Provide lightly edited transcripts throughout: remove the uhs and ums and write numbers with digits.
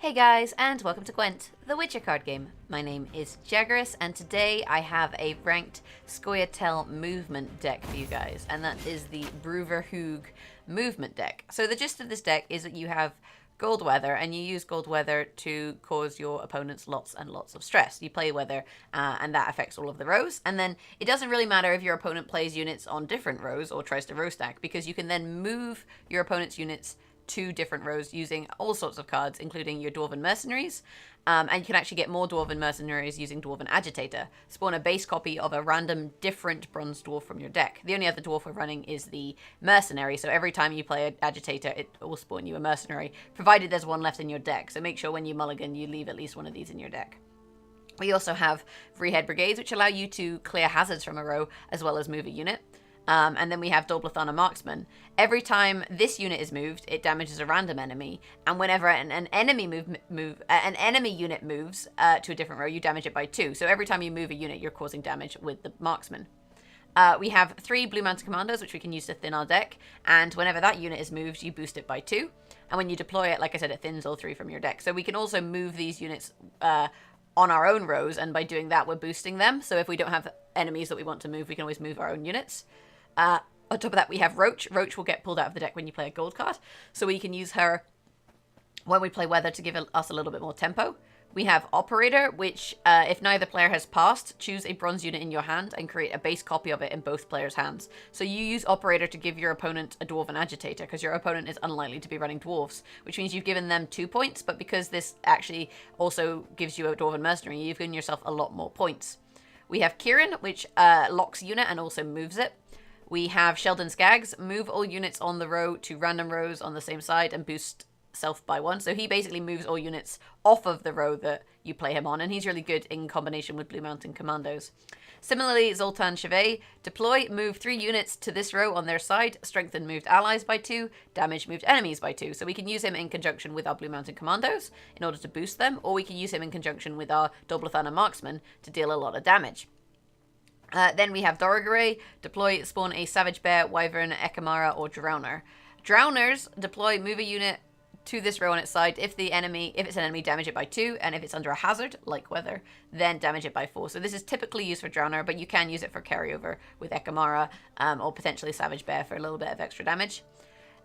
Hey guys, and welcome to Gwent, the Witcher card game. My name is Jaggerus, and today I have a ranked Scoia'tael movement deck for you guys, and that is the Roog movement deck. So the gist of this deck is that you have gold weather, and you use gold weather to cause your opponents lots and lots of stress. You play weather, and that affects all of the rows, and then it doesn't really matter if your opponent plays units on different rows or tries to row stack, because you can then move your opponent's units to different rows using all sorts of cards, including your Dwarven Mercenaries, and you can actually get more Dwarven Mercenaries using Dwarven Agitator. Spawn a base copy of a random different Bronze Dwarf from your deck. The only other Dwarf we're running is the Mercenary, so every time you play an Agitator, it will spawn you a Mercenary, provided there's one left in your deck, so make sure when you mulligan, you leave at least one of these in your deck. We also have Three-Head Brigades, which allow you to clear hazards from a row, as well as move a unit. And then we have Dublicate Marksman. Every time this unit is moved, it damages a random enemy, and whenever an enemy unit moves to a different row, you damage it by 2. So every time you move a unit, you're causing damage with the Marksman. We have 3 Blue Mountain Commandos, which we can use to thin our deck, and whenever that unit is moved, you boost it by 2. And when you deploy it, like I said, it thins all 3 from your deck. So we can also move these units on our own rows, and by doing that, we're boosting them. So if we don't have enemies that we want to move, we can always move our own units. On top of that, we have Roach. Roach will get pulled out of the deck when you play a gold card, so we can use her when we play weather to give us a little bit more tempo. We have Operator, which, if neither player has passed, choose a bronze unit in your hand and create a base copy of it in both players' hands. So you use Operator to give your opponent a Dwarven Agitator, because your opponent is unlikely to be running Dwarves, which means you've given them 2 points, but because this actually also gives you a Dwarven Mercenary, you've given yourself a lot more points. We have Kieran, which locks unit and also moves it. We have Sheldon Skaggs, move all units on the row to random rows on the same side and boost self by 1. So he basically moves all units off of the row that you play him on, and he's really good in combination with Blue Mountain Commandos. Similarly, Zoltan deploy, move 3 units to this row on their side, strengthen moved allies by 2, damage moved enemies by 2. So we can use him in conjunction with our Blue Mountain Commandos in order to boost them, or we can use him in conjunction with our Dublicate Marksman to deal a lot of damage. Then we have Dorogare, deploy, spawn a Savage Bear, Wyvern, Ekamara, or Drowner. Drowners, deploy, move a unit to this row on its side. If it's an enemy, damage it by 2, and if it's under a hazard, like weather, then damage it by 4. So this is typically used for Drowner, but you can use it for carryover with Ekamara, or potentially Savage Bear for a little bit of extra damage.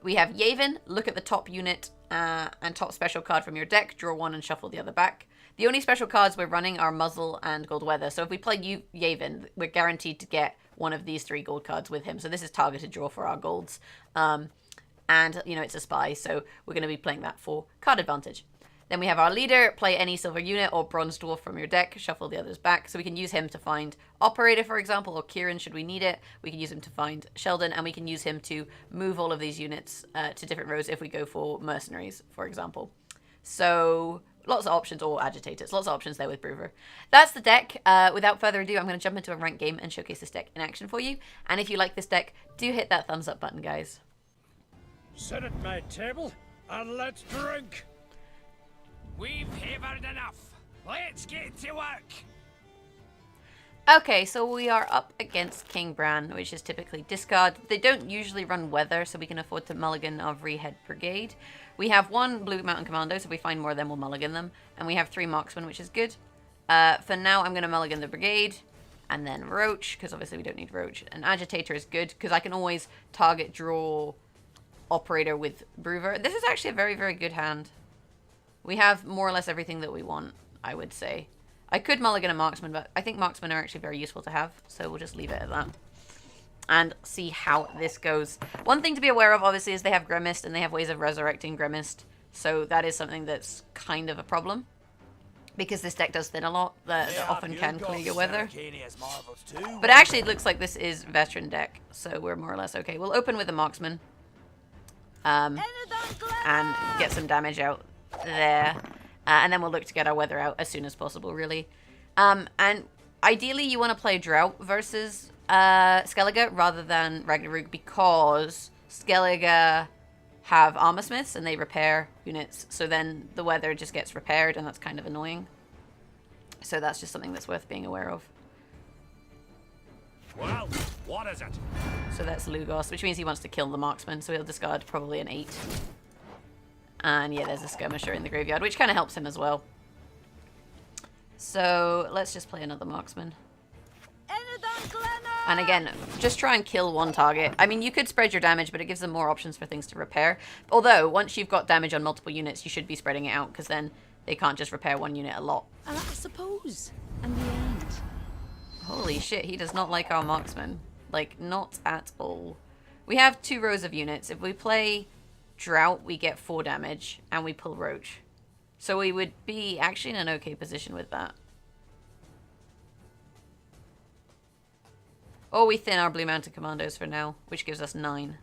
We have Yavin, look at the top unit and top special card from your deck, draw 1 and shuffle the other back. The only special cards we're running are Muzzle and Gold Weather. So if we play Yavin, we're guaranteed to get one of these 3 gold cards with him. So this is targeted draw for our golds. And, you know, it's a spy, so we're going to be playing that for card advantage. Then we have our leader, play any silver unit or bronze dwarf from your deck, shuffle the others back. So we can use him to find Operator, for example, or Kieran should we need it. We can use him to find Sheldon, and we can use him to move all of these units to different rows if we go for Mercenaries, for example. So lots of options, or agitators. Lots of options there with Brewer. That's the deck. Without further ado, I'm going to jump into a ranked game and showcase this deck in action for you. And if you like this deck, do hit that thumbs up button, guys. Sit at my table and let's drink. We've havered enough. Let's get to work. Okay, so we are up against King Bran, which is typically discard. They don't usually run weather, so we can afford to mulligan our Three-Head Brigade. We have 1 Blue Mountain Commando, so if we find more of them, we'll mulligan them. And we have 3 Marksmen, which is good. For now, I'm going to mulligan the Brigade, and then Roach, because obviously we don't need Roach. And Agitator is good, because I can always target draw Operator with Brewer. This is actually a very, very good hand. We have more or less everything that we want, I would say. I could mulligan a Marksman, but I think Marksmen are actually very useful to have, so we'll just leave it at that. And see how this goes. One thing to be aware of, obviously, is they have Grimmist, and they have ways of resurrecting Grimmist. So that is something that's kind of a problem. Because this deck does thin a lot, that often can clear your weather. But actually, it looks like this is veteran deck, so we're more or less okay. We'll open with a Marksman. And get some damage out there. And then we'll look to get our weather out as soon as possible, really. And ideally, you want to play Drought versus Skellige rather than Roog, because Skellige have armor smiths and they repair units. So then the weather just gets repaired, and that's kind of annoying. So that's just something that's worth being aware of. Well, what is it? So that's Lugos, which means he wants to kill the Marksman, so he'll discard probably an 8. And yeah, there's a skirmisher in the graveyard, which kind of helps him as well. So let's just play another marksman. And again, just try and kill one target. I mean, you could spread your damage, but it gives them more options for things to repair. Although, once you've got damage on multiple units, you should be spreading it out, because then they can't just repair one unit a lot. I suppose. And the end. Holy shit, he does not like our marksman. Like, not at all. We have 2 rows of units. If we play Drought, we get 4 damage, and we pull Roach. So we would be actually in an okay position with that. Or we thin our blue mounted commandos for now, which gives us 9.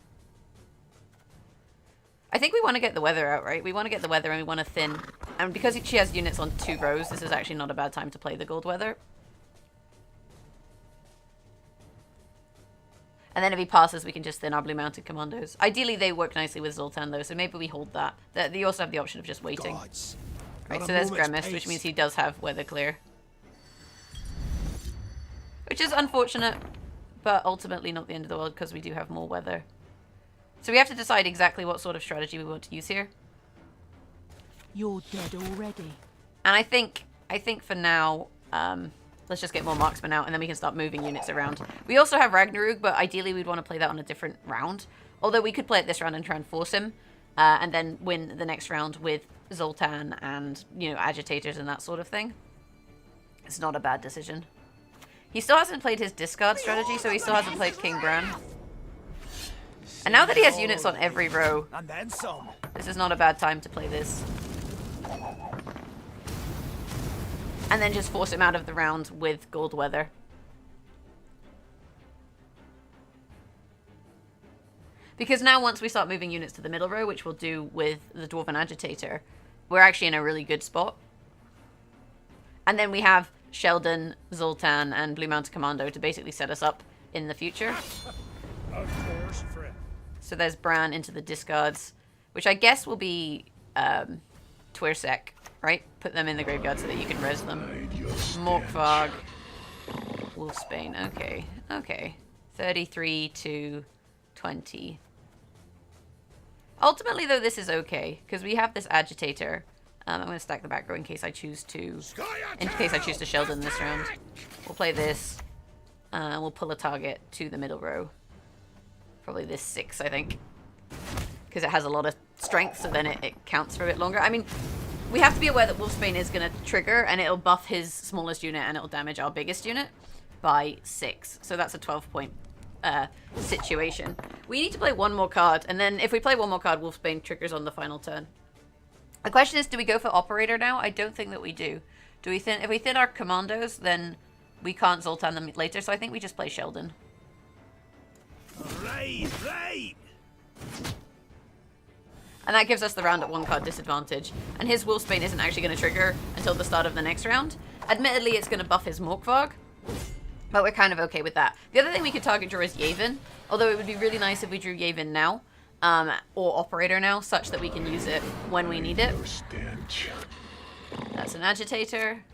I think we want to get the weather out, right? We want to get the weather and we want to thin. And because she has units on 2 rows, this is actually not a bad time to play the gold weather. And then if he passes, we can just thin our blue mounted commandos. Ideally, they work nicely with Zoltan, though, so maybe we hold that. They also have the option of just waiting. Right, so there's Grimace, which means he does have weather clear. Which is unfortunate, but ultimately not the end of the world, because we do have more weather. So we have to decide exactly what sort of strategy we want to use here. You're dead already. And I think for now, let's just get more marksmen out, and then we can start moving units around. We also have Roog, but ideally we'd want to play that on a different round. Although we could play it this round and try and force him, and then win the next round with Zoltan and, you know, agitators and that sort of thing. It's not a bad decision. He still hasn't played his discard strategy, so he still hasn't played King Bran. And now that he has units on every row, this is not a bad time to play this. And then just force him out of the round with gold weather. Because now once we start moving units to the middle row, which we'll do with the Dwarven Agitator, we're actually in a really good spot. And then we have Sheldon, Zoltan, and Blue Mounted Commando to basically set us up in the future. Of course, friend. So there's Bran into the discards, which I guess will be Twirsec, right? Put them in the graveyard so that you can res them. Morkvarg, Wolfsbane, okay, okay. 33 to 20. Ultimately, though, this is okay, because we have this Agitator. I'm going to stack the back row in case I choose to Sheldon this round. We'll play this. We'll pull a target to the middle row. Probably this 6, I think. Because it has a lot of strength, so then it counts for a bit longer. I mean, we have to be aware that Wolfsbane is going to trigger, and it'll buff his smallest unit, and it'll damage our biggest unit by 6. So that's a 12-point situation. We need to play one more card, and then if we play one more card, Wolfsbane triggers on the final turn. The question is, do we go for Operator now? I don't think that we do. Do we thin? If we thin our commandos, then we can't Zoltan them later, so I think we just play Sheldon. Right, right. And that gives us the round at 1 card disadvantage. And his Wolfsbane isn't actually going to trigger until the start of the next round. Admittedly, it's going to buff his Morkvarg, but we're kind of okay with that. The other thing we could target draw is Yavin, although it would be really nice if we drew Yavin now. Or Operator now, such that we can use it when we need it. That's an Agitator,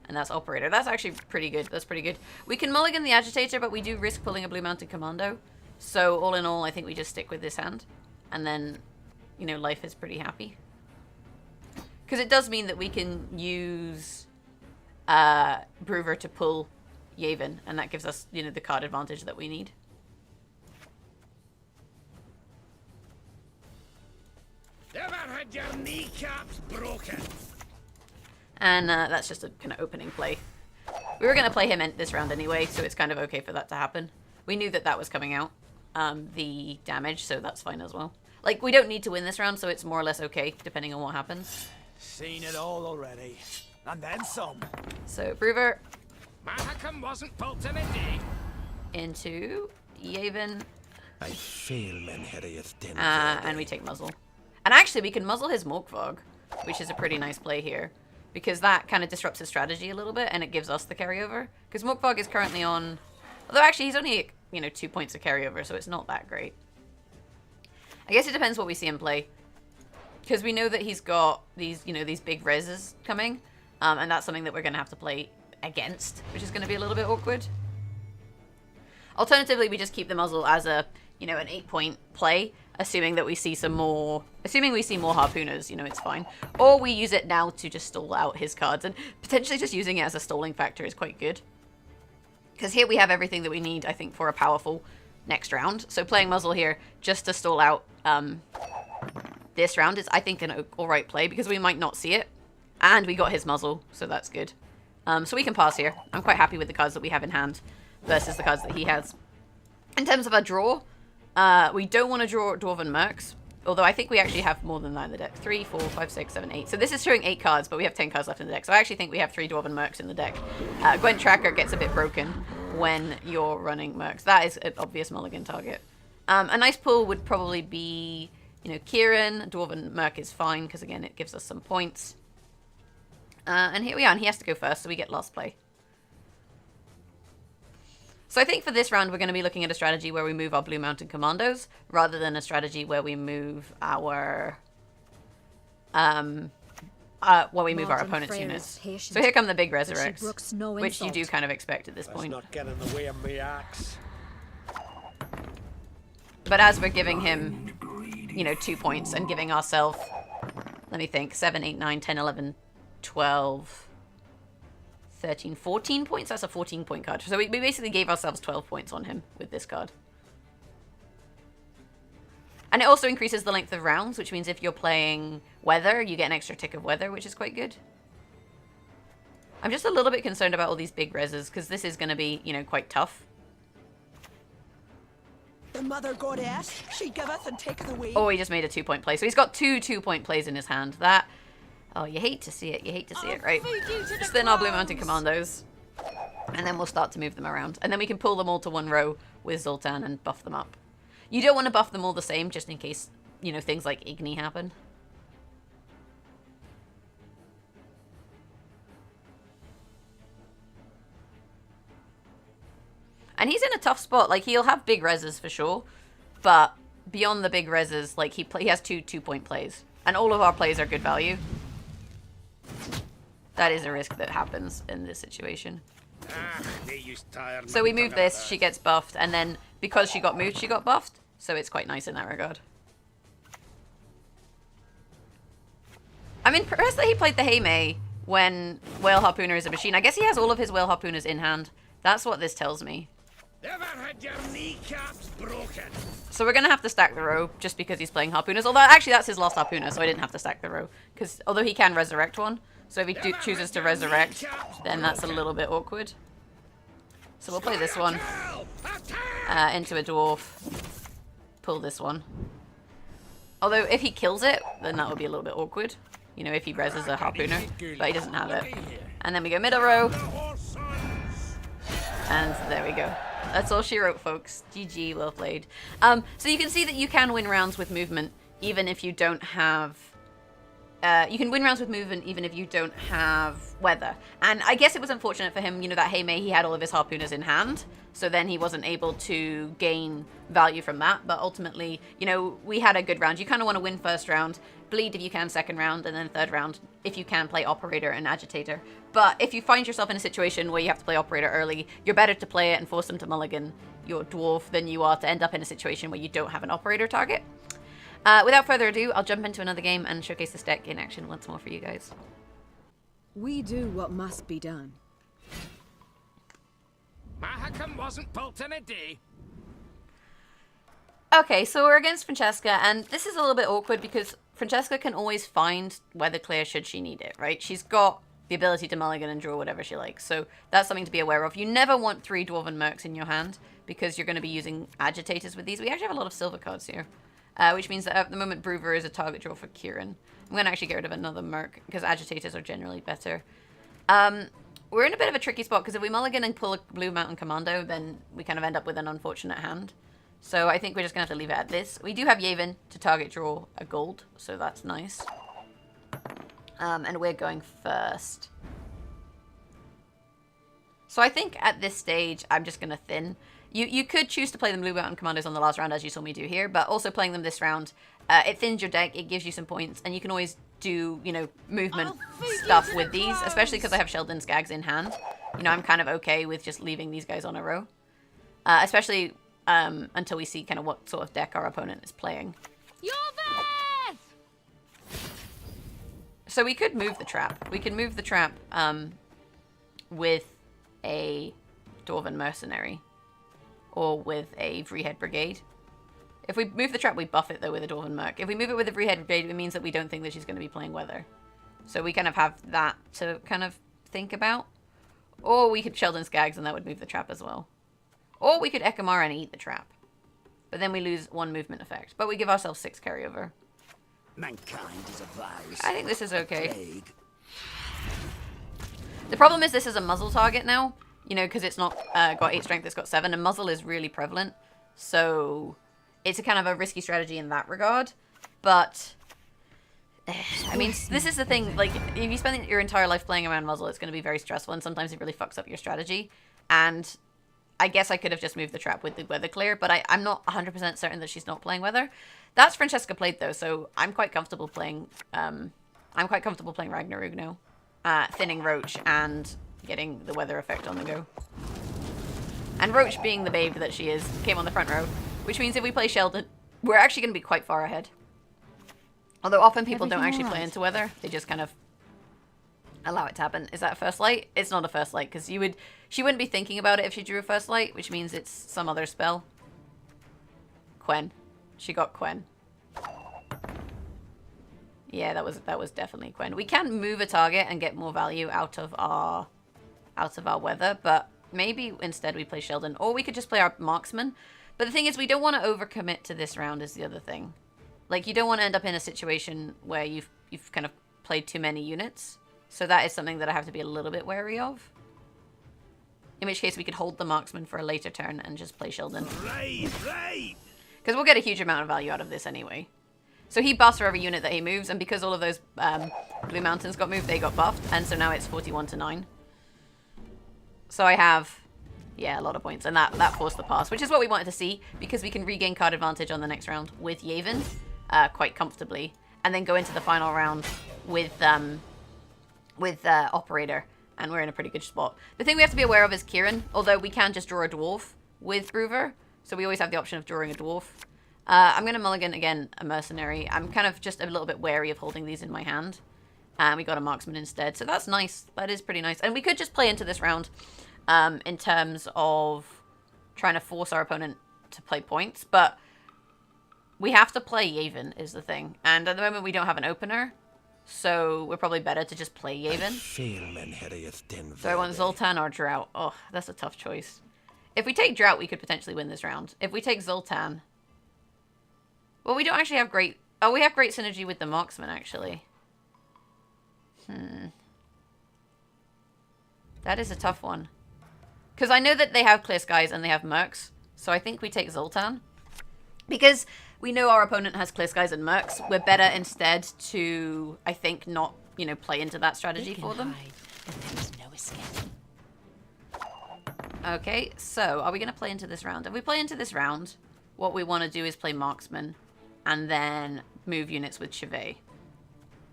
and that's Operator. That's actually pretty good. That's pretty good. We can mulligan the Agitator, but we do risk pulling a Blue Mounted Commando. So all in all, I think we just stick with this hand. And then, you know, life is pretty happy. Because it does mean that we can use Bruver to pull Yavin, and that gives us, you know, the card advantage that we need. Never had your kneecaps broken. And that's just a kind of opening play. We were going to play him in this round anyway, so it's kind of okay for that to happen. We knew that that was coming out, the damage, so that's fine as well. Like, we don't need to win this round, so it's more or less okay, depending on what happens. Seen it all already. And then some. So, Bruver Mahakam wasn't built in a day. into Yavin, I fail men and we take Muzzle. And actually, we can muzzle his Morkvarg, which is a pretty nice play here. Because that kind of disrupts his strategy a little bit, and it gives us the carryover. Because Morkvarg is currently on... Although, actually, he's only, you know, 2 points of carryover, so it's not that great. I guess it depends what we see him play. Because we know that he's got these, you know, these big reses coming. And that's something that we're going to have to play against, which is going to be a little bit awkward. Alternatively, we just keep the muzzle as a, you know, an 8-point play. assuming that we see some more, assuming we see more harpooners, you know, it's fine. Or we use it now to just stall out his cards, and potentially just using it as a stalling factor is quite good. Because here we have everything that we need, I think, for a powerful next round. So playing muzzle here just to stall out this round is, I think, an alright play, because we might not see it. And we got his muzzle, so that's good. So we can pass here. I'm quite happy with the cards that we have in hand versus the cards that he has. In terms of our draw, we don't want to draw Dwarven Mercs, although I think we actually have more than that in the deck. 3, 4, 5, 6, 7, 8. So this is showing 8 cards, but we have 10 cards left in the deck. So I actually think we have 3 Dwarven Mercs in the deck. Gwent Tracker gets a bit broken when you're running Mercs. That is an obvious mulligan target. A nice pull would probably be, you know, Kieran. Dwarven Merc is fine, because again, it gives us some points. And here we are, and he has to go first, so we get last play. So I think for this round, we're going to be looking at a strategy where we move our Blue Mountain Commandos, rather than a strategy where we move our opponent's units. So here come the big Resurrects, which you do kind of expect at this point. Not get in the way of me axe. But as we're giving him, you know, 2 points and giving ourselves, let me think, 7, 8, 9, 10, 11, 12, 13, 14 points. That's a 14-point card. So we basically gave ourselves 12 points on him with this card. And it also increases the length of rounds, which means if you're playing weather, you get an extra tick of weather, which is quite good. I'm just a little bit concerned about all these big reses, because this is going to be, you know, quite tough. The mother goddess, she giveth and taketh away. Oh, he just made a 2-point play. So he's got 2 2-point plays in his hand. That... Oh, you hate to see it. You hate to see it, right? Just thin our Blue Mountain Commandos. And then we'll start to move them around. And then we can pull them all to one row with Zoltan and buff them up. You don't want to buff them all the same, just in case, you know, things like Igni happen. And he's in a tough spot. Like, he'll have big reses for sure. But beyond the big reses, like, he has 2 2-point plays. And all of our plays are good value. That is a risk that happens in this situation. So we move this, she gets buffed, and then because she got moved, she got buffed. So it's quite nice in that regard. I'm impressed that he played the Heimei when Whale Harpooner is a machine. I guess he has all of his Whale Harpooners in hand. That's what this tells me. Never had your kneecaps broken. So we're going to have to stack the row just because he's playing Harpooners. Although, actually, that's his last Harpooner, so I didn't have to stack the row. Because although he can resurrect one, so if he chooses to resurrect, then that's a little bit awkward. So we'll play this one into a Dwarf. Pull this one. Although, if he kills it, then that would be a little bit awkward. You know, if he reses a Harpooner, but he doesn't have it. And then we go middle row. And there we go. That's all she wrote, folks. GG, well played. So you can see that you can win rounds with movement, even if you don't have... you can win rounds with movement even if you don't have weather. And I guess it was unfortunate for him, you know, that Heimei, he had all of his Harpooners in hand. So then he wasn't able to gain value from that. But ultimately, you know, we had a good round. You kind of want to win first round, bleed if you can second round, and then third round if you can play Operator and Agitator. But if you find yourself in a situation where you have to play Operator early, you're better to play it and force them to mulligan your Dwarf than you are to end up in a situation where you don't have an Operator target. Without further ado, I'll jump into another game and showcase this deck in action once more for you guys. We do what must be done. Mahakam wasn't built in a day. Okay, so we're against Francesca, and this is a little bit awkward because Francesca can always find Weather Clear should she need it, right? She's got the ability to mulligan and draw whatever she likes, so that's something to be aware of. You never want 3 Dwarven Mercs in your hand because you're going to be using Agitators with these. We actually have a lot of silver cards here. Which means that at the moment Bruver is a target draw for Kieran. I'm going to actually get rid of another Merc because Agitators are generally better. We're in a bit of a tricky spot because if we mulligan and pull a Blue Mountain Commando, then we kind of end up with an unfortunate hand. So I think we're just going to have to leave it at this. We do have Yavin to target draw a gold, so that's nice. And we're going first. So I think at this stage, I'm just going to thin. You could choose to play the Blue Mountain Commandos on the last round, as you saw me do here, but also playing them this round, it thins your deck, it gives you some points, and you can always do, you know, movement stuff with these, especially because I have Sheldon Skags in hand. You know, I'm kind of okay with just leaving these guys on a row. Especially, until we see kind of what sort of deck our opponent is playing. So we could move the trap. We can move the trap with a Dwarven Mercenary or with a Vreehead Brigade. If we move the trap, we buff it, though, with a Dwarven Merc. If we move it with a Vreehead Brigade, it means that we don't think that she's going to be playing Weather. So we kind of have that to kind of think about. Or we could Sheldon Skaggs, and that would move the trap as well. Or we could Ekamara and eat the trap. But then we lose 1 movement effect. But we give ourselves 6 carryover. Mankind is a virus. I think this is okay. Plague. The problem is this is a muzzle target now. You know, because it's not got 8 strength, it's got 7. And muzzle is really prevalent. So it's a kind of a risky strategy in that regard. But I mean, this is the thing. Like, if you spend your entire life playing around muzzle, it's going to be very stressful. And sometimes it really fucks up your strategy. And I guess I could have just moved the trap with the Weather Clear, but I'm not 100% certain that she's not playing Weather. That's Francesca played, though, so I'm quite comfortable playing. I'm quite comfortable playing Ragnarok now, thinning Roach and getting the Weather effect on the go. And Roach, being the babe that she is, came on the front row, which means if we play Sheldon, we're actually going to be quite far ahead. Although often people don't actually play into Weather, they just kind of allow it to happen. Is that a First Light? It's not a First Light, because she wouldn't be thinking about it if she drew a First Light, which means it's some other spell. Quen. She got Quen. Yeah, that was definitely Quen. We can move a target and get more value out of our Weather, but maybe instead we play Sheldon, or we could just play our Marksman. But the thing is, we don't want to overcommit to this round. Is the other thing. Like, you don't want to end up in a situation where you've kind of played too many units. So that is something that I have to be a little bit wary of. In which case, we could hold the Marksman for a later turn and just play Sheldon. Right, right. Because we'll get a huge amount of value out of this anyway. So he buffs for every unit that he moves, and because all of those Blue Mountains got moved, they got buffed, and so now it's 41-9. So I have, yeah, a lot of points, and that forced the pass, which is what we wanted to see, because we can regain card advantage on the next round with Yavin quite comfortably, and then go into the final round with Operator, and we're in a pretty good spot. The thing we have to be aware of is Kieran, although we can just draw a Dwarf with Groover, so we always have the option of drawing a Dwarf. I'm going to mulligan, again, a Mercenary. I'm kind of just a little bit wary of holding these in my hand. And we got a Marksman instead, so that's nice. That is pretty nice. And we could just play into this round in terms of trying to force our opponent to play points, but we have to play Yavin is the thing. And at the moment we don't have an opener, so we're probably better to just play Yavin. So I want Zoltan or Drought. Oh, that's a tough choice. If we take Drought, we could potentially win this round. If we take Zoltan... Well, we don't actually have great... Oh, we have great synergy with the Marksman, actually. That is a tough one. Because I know that they have Clear Skies and they have Mercs, so I think we take Zoltan. Because we know our opponent has Clear Skies and Mercs, we're better instead to, I think, not, you know, play into that strategy for them. There's no escape. Okay, so are we going to play into this round? If we play into this round, what we want to do is play Marksman and then move units with Chevet.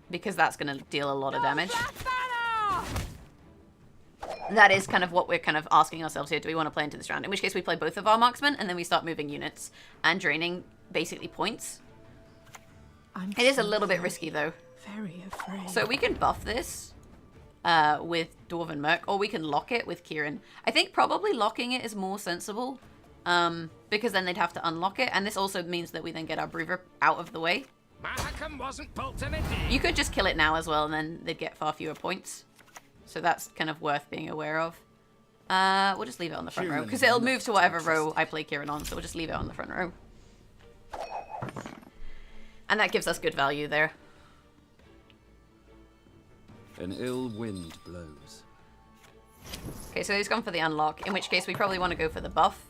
Because that's going to deal a lot of damage. That is kind of what we're kind of asking ourselves here. Do we want to play into this round? In which case we play both of our Marksmen and then we start moving units and draining basically points. It is a little bit risky though. Very afraid. So we can buff this with Dwarven Merc, or we can lock it with Kieran. I think probably locking it is more sensible because then they'd have to unlock it. And this also means that we then get our Brewer out of the way. Mahakam wasn't built in a day. You could just kill it now as well, and then they'd get far fewer points. So that's kind of worth being aware of. We'll just leave it on the front row, because it'll move to whatever row I play Kieran on, so we'll just leave it on the front row. And that gives us good value there. An ill wind blows. Okay, so he's gone for the unlock, in which case we probably want to go for the buff.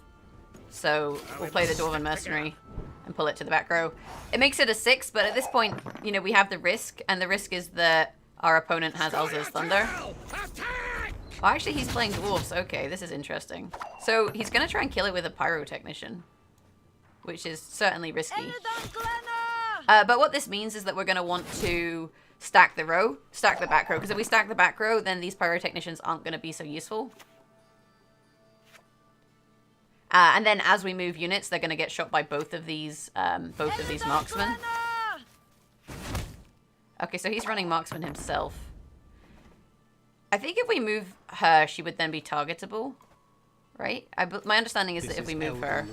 So we'll play the Dwarven Mercenary and pull it to the back row. It makes it a 6, but at this point, you know, we have the risk, and the risk is that our opponent has Ulzur's Thunder. Oh, actually, he's playing Dwarfs. Okay, this is interesting. So he's going to try and kill it with a Pyrotechnician, which is certainly risky. But what this means is that we're going to want to stack the back row, because if we stack the back row, then these Pyrotechnicians aren't going to be so useful. And then as we move units, they're going to get shot by both of these marksmen. Okay, so he's running marksman himself. I think if we move her, she would then be targetable, right? My understanding is that if we move her,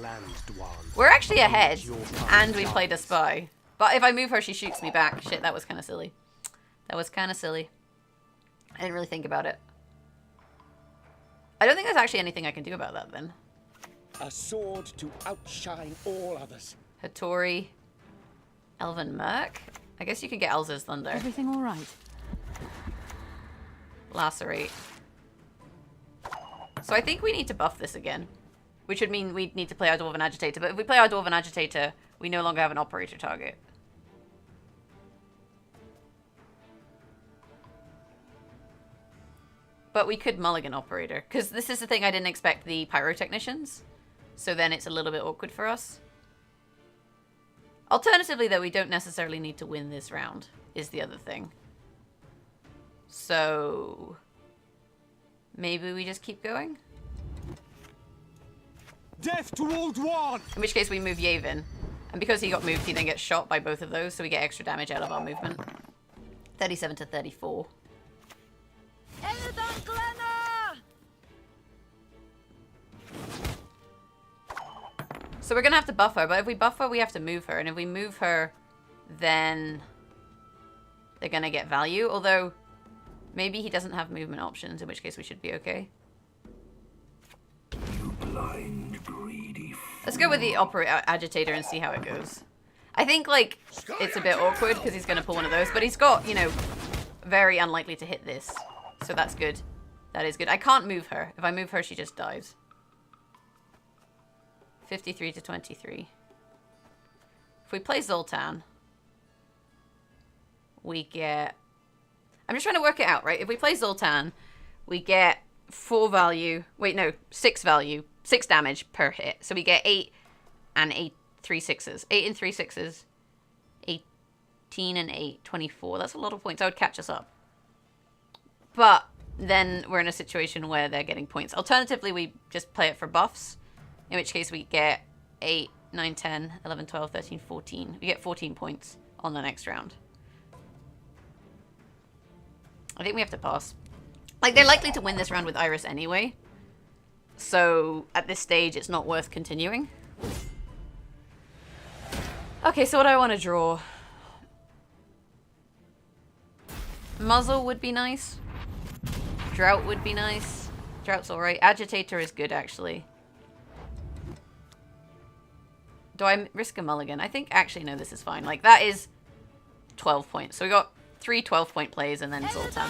we're actually ahead, and we played a spy. But if I move her, she shoots me back. Shit, that was kind of silly. That was kind of silly. I didn't really think about it. I don't think there's actually anything I can do about that then. A sword to outshine all others. Hattori. Elven Merc? I guess you could get Elza's Thunder. Everything all right? Lacerate. So I think we need to buff this again. Which would mean we need to play our Dwarven Agitator. But if we play our Dwarven Agitator, we no longer have an operator target. But we could mulligan operator. Because this is the thing, I didn't expect the pyrotechnicians. So then it's a little bit awkward for us. Alternatively, though, we don't necessarily need to win this round, is the other thing. So maybe we just keep going? Death to Old One! In which case we move Yavin. And because he got moved, he then gets shot by both of those, so we get extra damage out of our movement. 37 to 34. So we're going to have to buff her, but if we buff her, we have to move her. And if we move her, then they're going to get value. Although, maybe he doesn't have movement options, in which case we should be okay. You blind, greedy Let's go with the agitator and see how it goes. I think, like, it's a bit awkward because he's going to pull one of those. But he's got, you know, very unlikely to hit this. So that's good. That is good. I can't move her. If I move her, she just dies. 53 to 23. If we play Zoltan, we get... I'm just trying to work it out, right? If we play Zoltan, we get 4 value... Wait, no. 6 value. 6 damage per hit. So we get 8 and 8, 3 6s. 8 and 3 6s. 18 and 8, 24. That's a lot of points. That would catch us up. But then we're in a situation where they're getting points. Alternatively, we just play it for buffs. In which case we get 8, 9, 10, 11, 12, 13, 14. We get 14 points on the next round. I think we have to pass. Like, they're likely to win this round with Iris anyway. So, at this stage, it's not worth continuing. Okay, so what do I want to draw? Muzzle would be nice. Drought would be nice. Drought's alright. Agitator is good, actually. Do I risk a mulligan? I think, actually, no, this is fine. Like, that is 12 points. So we got 3 12-point plays and then Zoltan.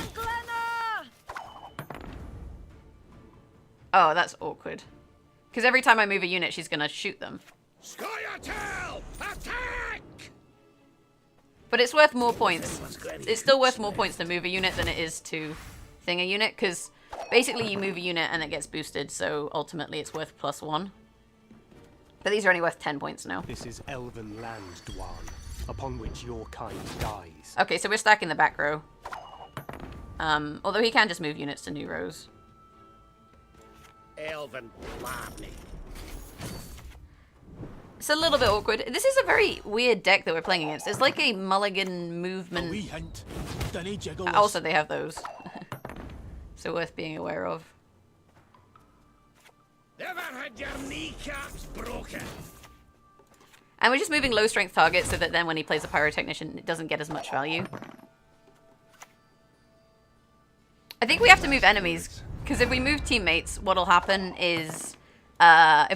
Oh, that's awkward. Because every time I move a unit, she's going to shoot them. Scoia'tael! Attack! But it's worth more points. It's still worth more points to move a unit than it is to thing a unit. Because basically you move a unit and it gets boosted. So ultimately it's worth +1. But these are only worth 10 points now. This is elven land, Dwan, upon which your kind dies. Okay, so we're stacking the back row. Although he can just move units to new rows. Elven blarney. It's a little bit awkward. This is a very weird deck that we're playing against. It's like a mulligan movement. A wee hint. Dinny jiggle. Also, they have those. So worth being aware of. Never had your kneecaps broken. And we're just moving low strength targets so that then when he plays a pyrotechnician, it doesn't get as much value. I think we have to move enemies. Because if we move teammates, what'll happen is... oh,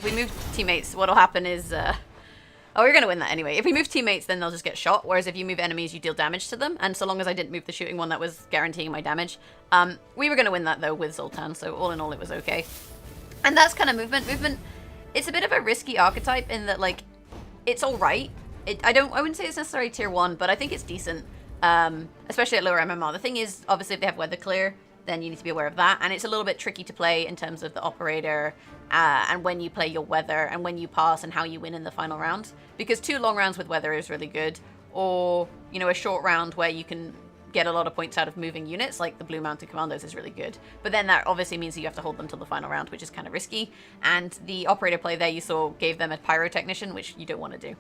we're going to win that anyway. If we move teammates, then they'll just get shot. Whereas if you move enemies, you deal damage to them. And so long as I didn't move the shooting one, that was guaranteeing my damage. We were going to win that, though, with Zoltan. So all in all, it was okay. And that's kind of movement. Movement, it's a bit of a risky archetype in that, like, it's alright. I wouldn't say it's necessarily tier 1, but I think it's decent. Especially at lower MMR. The thing is, obviously, if they have weather clear, then you need to be aware of that. And it's a little bit tricky to play in terms of the operator, and when you play your weather, and when you pass, and how you win in the final round. Because 2 long rounds with weather is really good. Or, you know, a short round where you can get a lot of points out of moving units, like the Blue Mounted Commandos is really good. But then that obviously means that you have to hold them till the final round, which is kind of risky. And the operator play there you saw gave them a Pyrotechnician, which you don't want to do.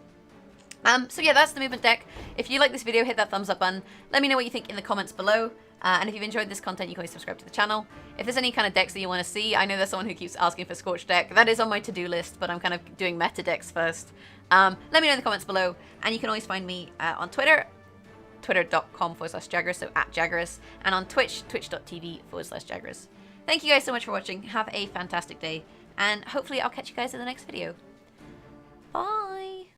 So yeah, that's the movement deck. If you like this video, hit that thumbs up button. Let me know what you think in the comments below. And if you've enjoyed this content, you can always subscribe to the channel. If there's any kind of decks that you want to see, I know there's someone who keeps asking for Scorch deck. That is on my to-do list, but I'm kind of doing meta decks first. Let me know in the comments below. And you can always find me on Twitter, twitter.com/Jagras, so @Jagras. And on Twitch, twitch.tv/Jagras. Thank you guys so much for watching. Have a fantastic day. And hopefully I'll catch you guys in the next video. Bye!